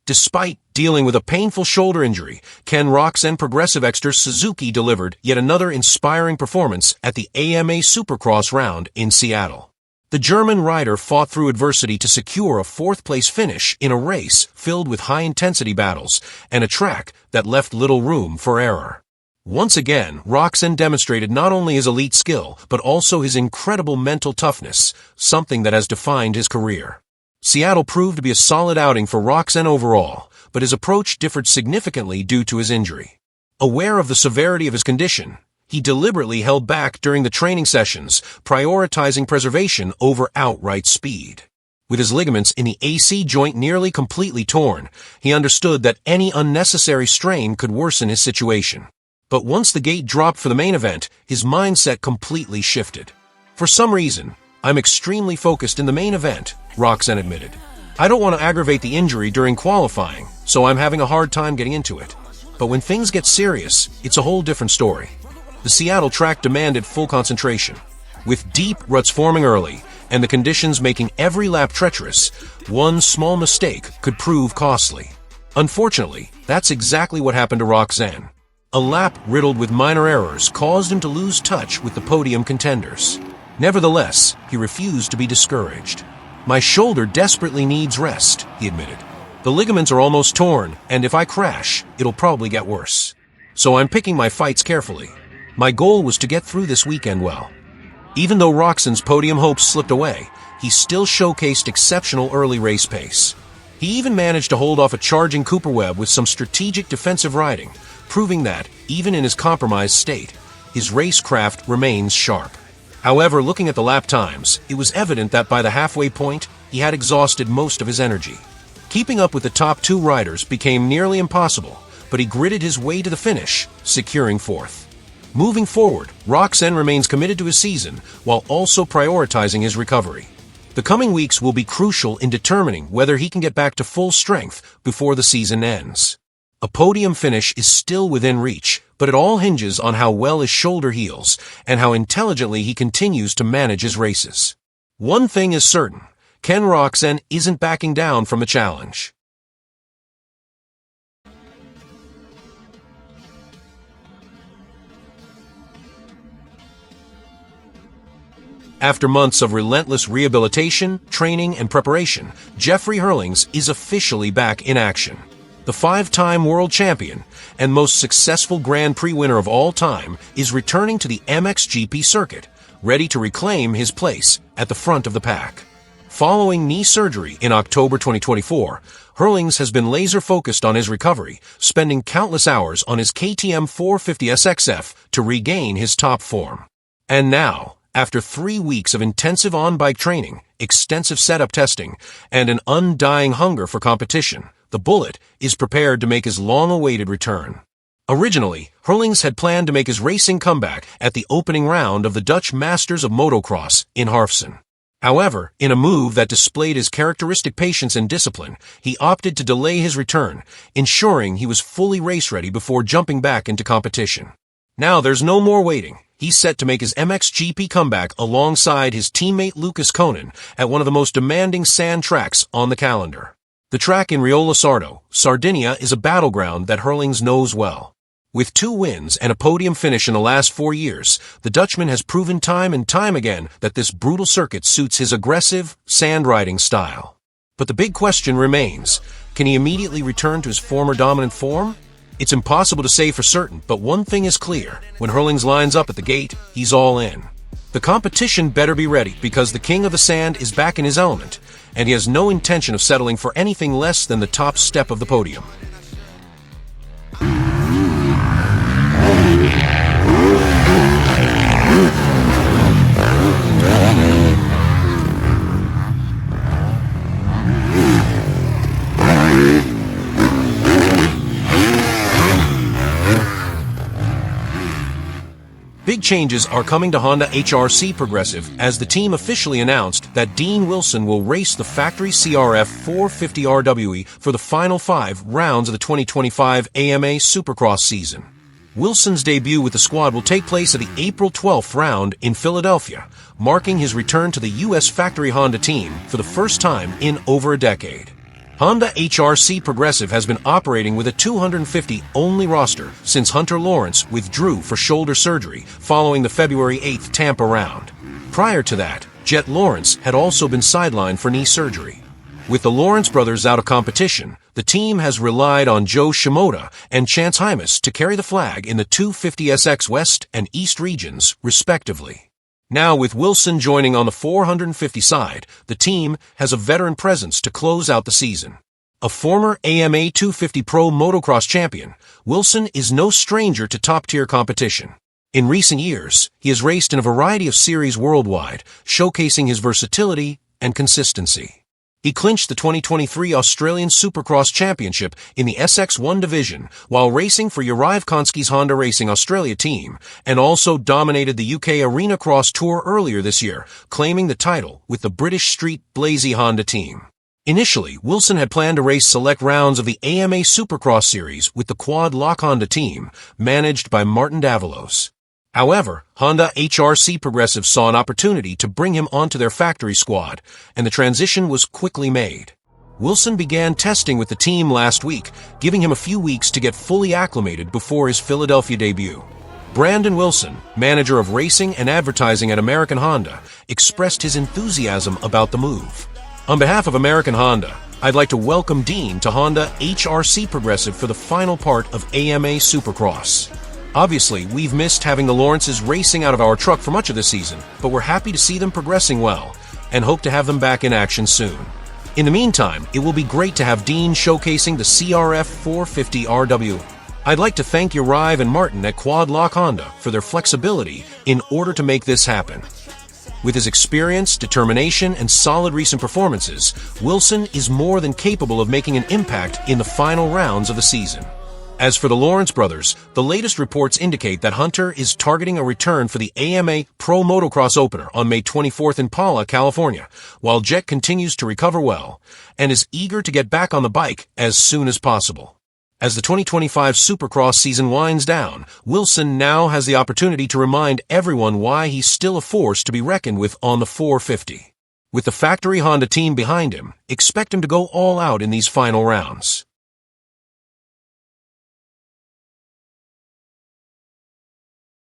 Despite dealing with a painful shoulder injury, Roczen Progressive Exeter Suzuki delivered yet another inspiring performance at the AMA Supercross round in Seattle. The German rider fought through adversity to secure a fourth-place finish in a race filled with high-intensity battles and a track that left little room for error. Once again, Roczen demonstrated not only his elite skill, but also his incredible mental toughness, something that has defined his career. Seattle proved to be a solid outing for Roczen overall, but his approach differed significantly due to his injury. Aware of the severity of his condition, he deliberately held back during the training sessions, prioritizing preservation over outright speed. With his ligaments in the AC joint nearly completely torn, he understood that any unnecessary strain could worsen his situation. But once the gate dropped for the main event, his mindset completely shifted. For some reason, I'm extremely focused in the main event, Roczen admitted. I don't want to aggravate the injury during qualifying, so I'm having a hard time getting into it. But when things get serious, it's a whole different story. The Seattle track demanded full concentration. With deep ruts forming early, and the conditions making every lap treacherous, one small mistake could prove costly. Unfortunately, that's exactly what happened to Roczen. A lap riddled with minor errors caused him to lose touch with the podium contenders. Nevertheless, he refused to be discouraged. My shoulder desperately needs rest, he admitted. The ligaments are almost torn, and if I crash, it'll probably get worse. So I'm picking my fights carefully. My goal was to get through this weekend well. Even though Roczen's podium hopes slipped away, he still showcased exceptional early race pace. He even managed to hold off a charging Cooper Webb with some strategic defensive riding, proving that, even in his compromised state, his racecraft remains sharp. However, looking at the lap times, it was evident that by the halfway point, he had exhausted most of his energy. Keeping up with the top two riders became nearly impossible, but he gritted his way to the finish, securing fourth. Moving forward, Roczen remains committed to his season while also prioritizing his recovery. The coming weeks will be crucial in determining whether he can get back to full strength before the season ends. A podium finish is still within reach, but it all hinges on how well his shoulder heals and how intelligently he continues to manage his races. One thing is certain, Roczen isn't backing down from the challenge. After months of relentless rehabilitation, training, and preparation, Jeffrey Herlings is officially back in action. The five-time world champion and most successful Grand Prix winner of all time is returning to the MXGP circuit, ready to reclaim his place at the front of the pack. Following knee surgery in October 2024, Herlings has been laser-focused on his recovery, spending countless hours on his KTM 450 SXF to regain his top form. And now, after 3 weeks of intensive on-bike training, extensive setup testing, and an undying hunger for competition, the Bullet is prepared to make his long-awaited return. Originally, Herlings had planned to make his racing comeback at the opening round of the Dutch Masters of Motocross in Roczen. However, in a move that displayed his characteristic patience and discipline, he opted to delay his return, ensuring he was fully race-ready before jumping back into competition. Now there's no more waiting. He's set to make his MXGP comeback alongside his teammate Lucas Koenen at one of the most demanding sand tracks on the calendar. The track in Riola Sardo, Sardinia is a battleground that Herlings knows well. With 2 wins and a podium finish in the last 4 years, the Dutchman has proven time and time again that this brutal circuit suits his aggressive, sand-riding style. But the big question remains, can he immediately return to his former dominant form? It's impossible to say for certain, but one thing is clear. When Herlings lines up at the gate, he's all in. The competition better be ready because the king of the sand is back in his element, and he has no intention of settling for anything less than the top step of the podium. Big changes are coming to Honda HRC Progressive as the team officially announced that Dean Wilson will race the factory CRF 450 RWE for the final 5 rounds of the 2025 AMA Supercross season. Wilson's debut with the squad will take place at the April 12th round in Philadelphia, marking his return to the U.S. factory Honda team for the first time in over a decade. Honda HRC Progressive has been operating with a 250-only roster since Hunter Lawrence withdrew for shoulder surgery following the February 8th Tampa round. Prior to that, Jet Lawrence had also been sidelined for knee surgery. With the Lawrence brothers out of competition, the team has relied on Joe Shimoda and Chance Hymas to carry the flag in the 250SX West and East regions, respectively. Now, with Wilson joining on the 450 side, the team has a veteran presence to close out the season. A former AMA 250 Pro motocross champion, Wilson is no stranger to top-tier competition. In recent years, he has raced in a variety of series worldwide, showcasing his versatility and consistency. He clinched the 2023 Australian Supercross Championship in the SX1 division while racing for Juraj Konski's Honda Racing Australia team, and also dominated the UK Arena Cross Tour earlier this year, claiming the title with the British Street Blazy Honda team. Initially, Wilson had planned to race select rounds of the AMA Supercross Series with the Quad Lock Honda team, managed by Martin Davalos. However, Honda HRC Progressive saw an opportunity to bring him onto their factory squad, and the transition was quickly made. Wilson began testing with the team last week, giving him a few weeks to get fully acclimated before his Philadelphia debut. Brandon Wilson, manager of racing and advertising at American Honda, expressed his enthusiasm about the move. On behalf of American Honda, I'd like to welcome Dean to Honda HRC Progressive for the final part of AMA Supercross. Obviously, we've missed having the Lawrences racing out of our truck for much of this season, but we're happy to see them progressing well, and hope to have them back in action soon. In the meantime, it will be great to have Dean showcasing the CRF 450RW. I'd like to thank Juraj and Martin at Quad Lock Honda for their flexibility in order to make this happen. With his experience, determination, and solid recent performances, Wilson is more than capable of making an impact in the final rounds of the season. As for the Lawrence brothers, the latest reports indicate that Hunter is targeting a return for the AMA Pro Motocross Opener on May 24th in Pala, California, while Jet continues to recover well and is eager to get back on the bike as soon as possible. As the 2025 Supercross season winds down, Wilson now has the opportunity to remind everyone why he's still a force to be reckoned with on the 450. With the factory Honda team behind him, expect him to go all out in these final rounds.